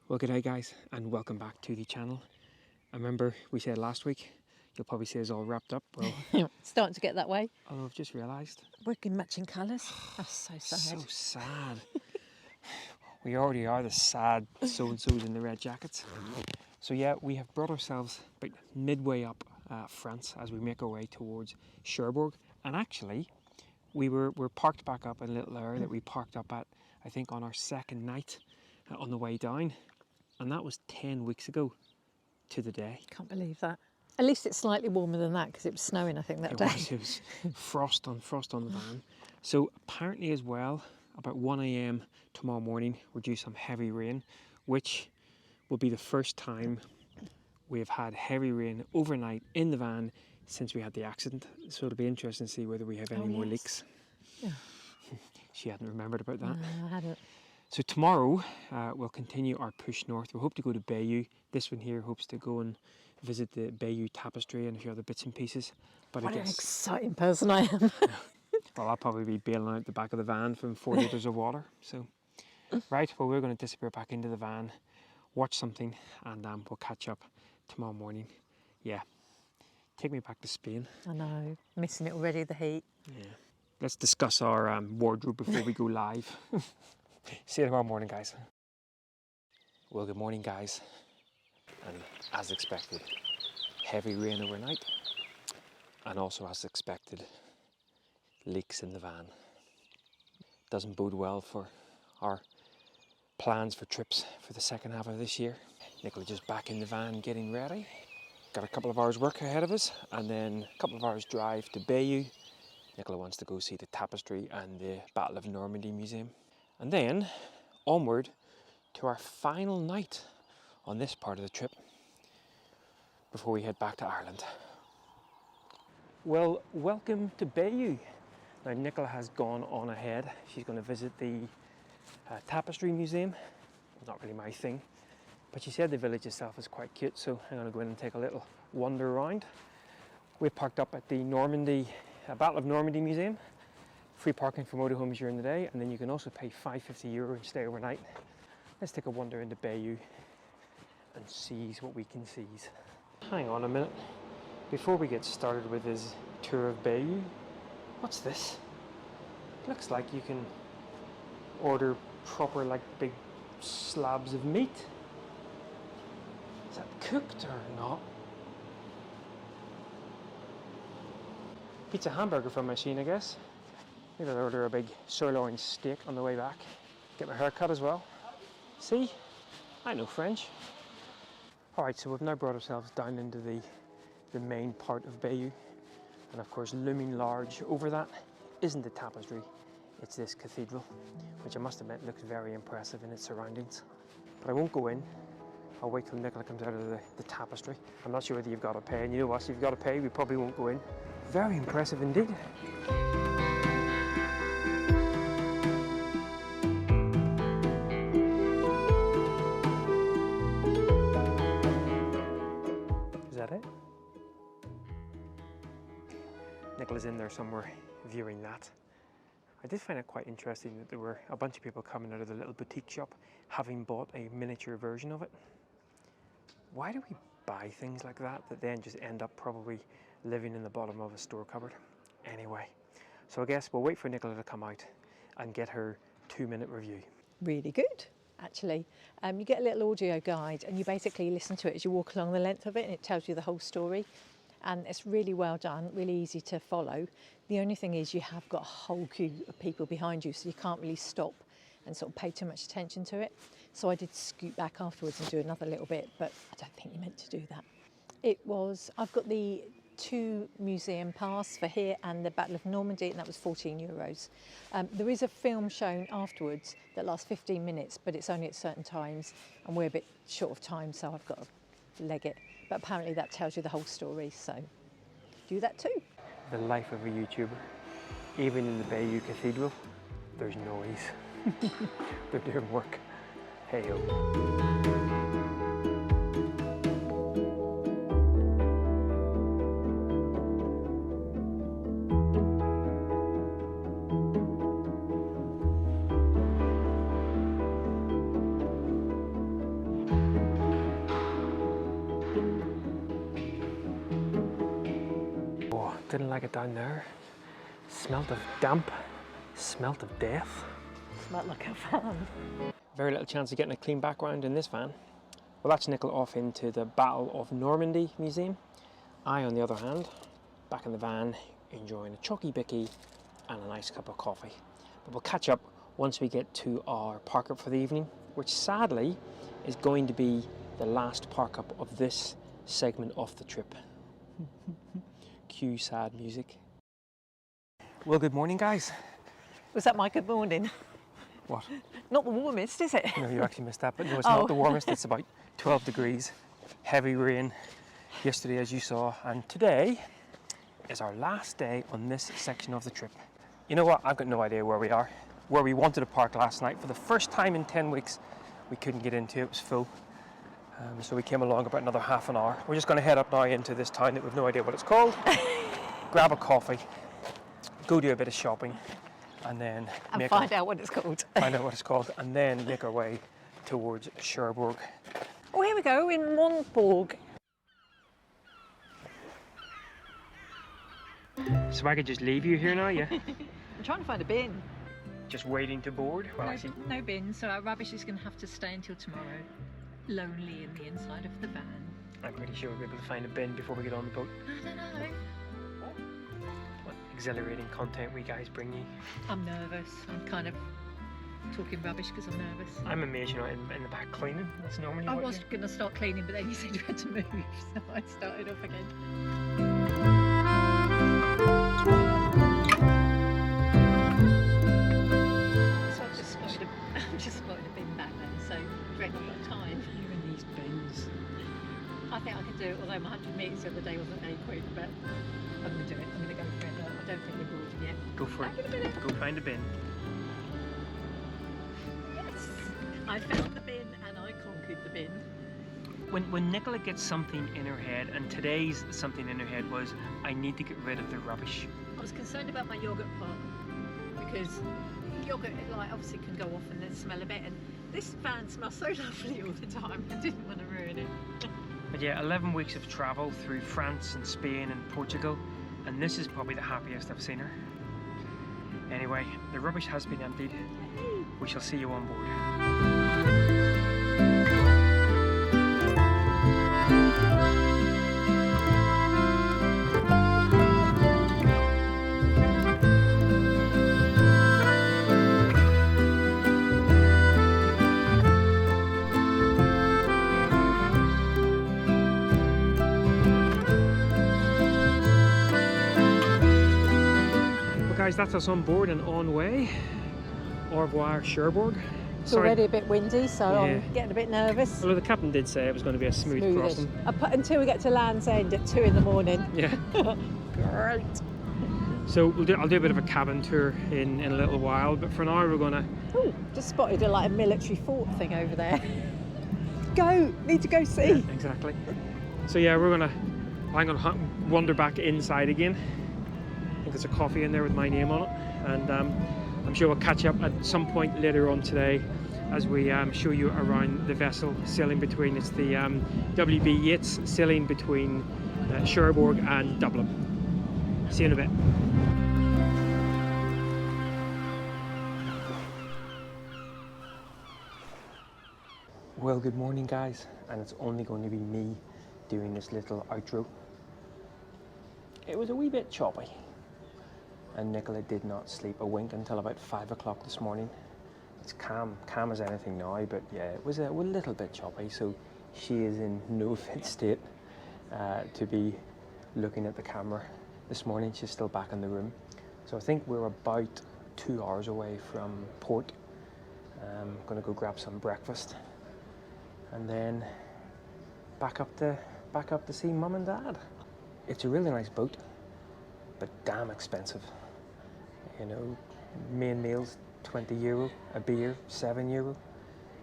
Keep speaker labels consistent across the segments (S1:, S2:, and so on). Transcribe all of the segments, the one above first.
S1: Well, good day guys, and welcome back to the channel. I remember we said last week, you'll probably say it's all wrapped up. Well,
S2: starting to get that way.
S1: Oh, I've just realised.
S2: We're in matching colours. That's so sad.
S1: So sad. We already are the sad so-and-sos in the red jackets. So yeah, we have brought ourselves about midway up France as we make our way towards Cherbourg. And actually, we're parked back up in a little area that we parked up at, I think, on our second night on the way down. And that was 10 weeks ago to the day.
S2: Can't believe that. At least it's slightly warmer than that because it was snowing, I think, that day.
S1: It was frost on the van. So apparently as well, about 1 a.m. tomorrow morning, we're due some heavy rain, which will be the first time we have had heavy rain overnight in the van since we had the accident. So it'll be interesting to see whether we have any more leaks.
S2: Yeah.
S1: She hadn't remembered about that.
S2: No, I hadn't.
S1: So tomorrow we'll continue our push north. We hope to go to Bayeaux. This one here hopes to go and visit the Bayeaux tapestry and a few other bits and pieces. But
S2: What
S1: I guess,
S2: an exciting person I am.
S1: well, I'll probably be bailing out the back of the van from 4 litres of water. So, right, well, we're going to disappear back into the van, watch something, and we'll catch up tomorrow morning. Yeah, take me back to Spain.
S2: I know, missing it already, the heat.
S1: Yeah. Let's discuss our wardrobe before we go live. See you tomorrow morning, guys. Well, good morning, guys. And as expected, heavy rain overnight. And also, as expected, leaks in the van. Doesn't bode well for our plans for trips for the second half of this year. Nicola just back in the van getting ready. Got a couple of hours work ahead of us and then a couple of hours drive to Bayeaux. Nicola wants to go see the tapestry and the Battle of Normandy Museum. And then onward to our final night on this part of the trip before we head back to Ireland. Well, welcome to Bayeaux. Now Nicola has gone on ahead. She's going to visit the tapestry museum. Not really my thing, but she said the village itself is quite cute, so I'm going to go in and take a little wander around. We parked up at the Battle of Normandy Museum. Free parking for motorhomes during the day, and then you can also pay €5.50 and stay overnight. Let's take a wander into Bayeaux and seize what we can seize. Hang on a minute. Before we get started with this tour of Bayeaux, what's this? Looks like you can order proper, like, big slabs of meat. Is that cooked or not? Pizza hamburger from machine, I guess. Maybe I'll order a big sirloin steak on the way back. Get my hair cut as well. See? I know French. Alright, so we've now brought ourselves down into the main part of Bayeaux. And of course, looming large over that isn't the tapestry, it's this cathedral, which I must admit looks very impressive in its surroundings. But I won't go in. I'll wait till Nicola comes out of the tapestry. I'm not sure whether you've got to pay, and you know what, if you've got to pay, we probably won't go in. Very impressive indeed. Is that it? Nicola's in there somewhere viewing that. I did find it quite interesting that there were a bunch of people coming out of the little boutique shop having bought a miniature version of it. Why do we buy things like that then just end up probably living in the bottom of a store cupboard? Anyway, so I guess we'll wait for Nicola to come out and get her 2-minute review.
S2: Really good, actually. You get a little audio guide and you basically listen to it as you walk along the length of it, and it tells you the whole story. And it's really well done, really easy to follow. The only thing is you have got a whole queue of people behind you, so you can't really stop and sort of pay too much attention to it. So I did scoot back afterwards and do another little bit, but I don't think you meant to do that. I've got the 2 museum pass for here and the Battle of Normandy, and that was €14. There is a film shown afterwards that lasts 15 minutes, but it's only at certain times, and we're a bit short of time, so I've got to leg it. But apparently that tells you the whole story, so do that too.
S1: The life of a YouTuber. Even in the Bayeaux Cathedral, there's noise. They're doing work. Hey-ho. Didn't like it down there. Smelt of damp, smelt of death.
S2: Smelled like a van.
S1: Very little chance of getting a clean background in this van. Well, that's Nicola off into the Battle of Normandy Museum. I, on the other hand, back in the van, enjoying a chalky bicky and a nice cup of coffee. But we'll catch up once we get to our park up for the evening, which sadly is going to be the last park up of this segment of the trip. Cue sad music. Well, good morning, guys.
S2: Was that my good morning?
S1: What?
S2: Not the warmest, is it?
S1: No, you actually missed that, but no, it's not the warmest. It's about 12 degrees, heavy rain yesterday, as you saw, and today is our last day on this section of the trip. You know what? I've got no idea where we are. Where we wanted to park last night, for the first time in 10 weeks, we couldn't get into it. It was full. So we came along about another half an hour. We're just going to head up now into this town that we've no idea what it's called, grab a coffee, go do a bit of shopping, and then
S2: find out what it's called.
S1: Find out what it's called, and then make our way towards Cherbourg.
S2: Oh, here we go, in Montbourg.
S1: So I could just leave you here now, yeah?
S2: I'm trying to find a bin.
S1: Just waiting to board? Well,
S2: No bin, so our rubbish is going to have to stay until tomorrow. Lonely in the inside of the van.
S1: I'm pretty sure we'll be able to find a bin before we get on the boat.
S2: I don't know.
S1: What exhilarating content we guys bring you.
S2: I'm nervous. I'm kind of talking rubbish because I'm nervous.
S1: I'm amazed you're not in the back cleaning. That's normally
S2: I
S1: what
S2: was going to start cleaning, but then you said you had to move, so I started off again. So I've just spotted a bin back then, so ready for time.
S1: Even these bins.
S2: I think I can do it, although my 100 metres the other day wasn't very quick, but I'm going to do it. I'm going to go for it. I don't think we're boarding yet.
S1: Go for it. Go find a bin.
S2: Yes! I found the bin and I conquered the bin.
S1: When Nicola gets something in her head, and today's something in her head was, I need to get rid of the rubbish.
S2: I was concerned about my yoghurt pot because yoghurt obviously can go off and then smell a bit, and this van smells so lovely all the time. I didn't want to ruin it.
S1: But yeah, 11 weeks of travel through France and Spain and Portugal, and this is probably the happiest I've seen her. Anyway, the rubbish has been emptied. We shall see you on board. Guys, that's us on board and on way. Au revoir, Cherbourg.
S2: It's already a bit windy, so I'm getting a bit nervous.
S1: Although the captain did say it was going to be a smooth crossing.
S2: Until we get to Land's End at 2 in the morning.
S1: Yeah.
S2: Great.
S1: So I'll do a bit of a cabin tour in a little while, but for now we're going to...
S2: Oh, just spotted a military fort thing over there. Need to go see.
S1: Yeah, exactly. So yeah, I'm going to wander back inside again. I think there's a coffee in there with my name on it, and I'm sure we'll catch up at some point later on today as we show you around the vessel sailing between, it's the WB Yates sailing between Cherbourg and Dublin. See you in a bit. Well, good morning guys, and it's only going to be me doing this little outro. It was a wee bit choppy, and Nicola did not sleep a wink until about 5 o'clock this morning. It's calm as anything now, but yeah, it was a little bit choppy, so she is in no fit state to be looking at the camera this morning. She's still back in the room. So I think we're about 2 hours away from port. I'm gonna go grab some breakfast and then back up to see Mum and Dad. It's a really nice boat, but damn expensive. You know, main meals €20, a beer €7,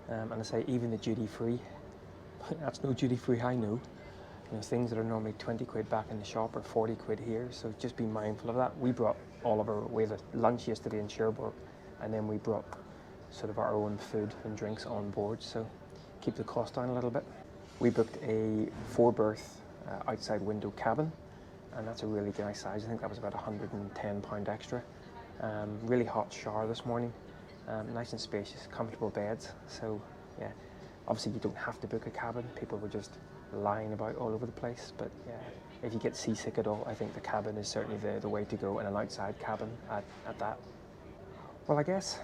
S1: and I say even the duty free. That's no duty free, I know. You know, things that are normally 20 quid back in the shop are 40 quid here, so just be mindful of that. We brought all of our way to lunch yesterday in Cherbourg, and then we brought sort of our own food and drinks on board, so keep the cost down a little bit. We booked a 4-berth outside window cabin, and that's a really nice size. I think that was about £110 extra. Really hot shower this morning, nice and spacious, comfortable beds. So yeah, obviously you don't have to book a cabin. People were just lying about all over the place, but yeah, if you get seasick at all, I think the cabin is certainly the way to go, and an outside cabin at that. Well, I guess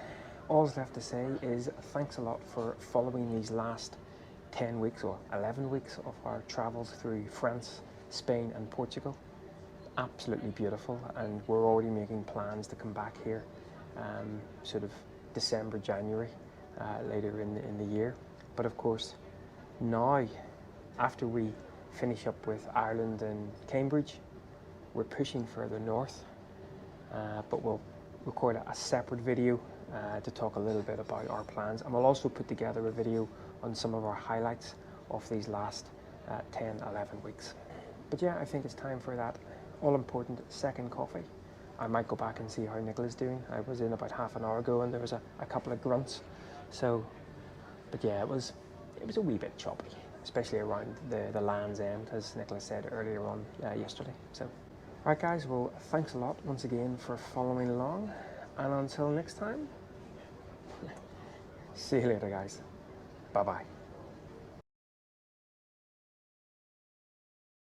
S1: all's left to say is thanks a lot for following these last 10 weeks or 11 weeks of our travels through France, Spain and Portugal. Absolutely beautiful, and we're already making plans to come back here sort of December, January, later in the year. But of course, now, after we finish up with Ireland and Cambridge, we're pushing further north, but we'll record a separate video to talk a little bit about our plans, and we'll also put together a video on some of our highlights of these last 10, 11 weeks. But yeah, I think it's time for that all-important second coffee. I might go back and see how Nicola's doing. I was in about half an hour ago and there was a couple of grunts. So, but yeah, it was a wee bit choppy, especially around the Land's End, as Nicola said earlier on yesterday. So, alright guys, well thanks a lot once again for following along, and until next time, see you later guys. Bye bye.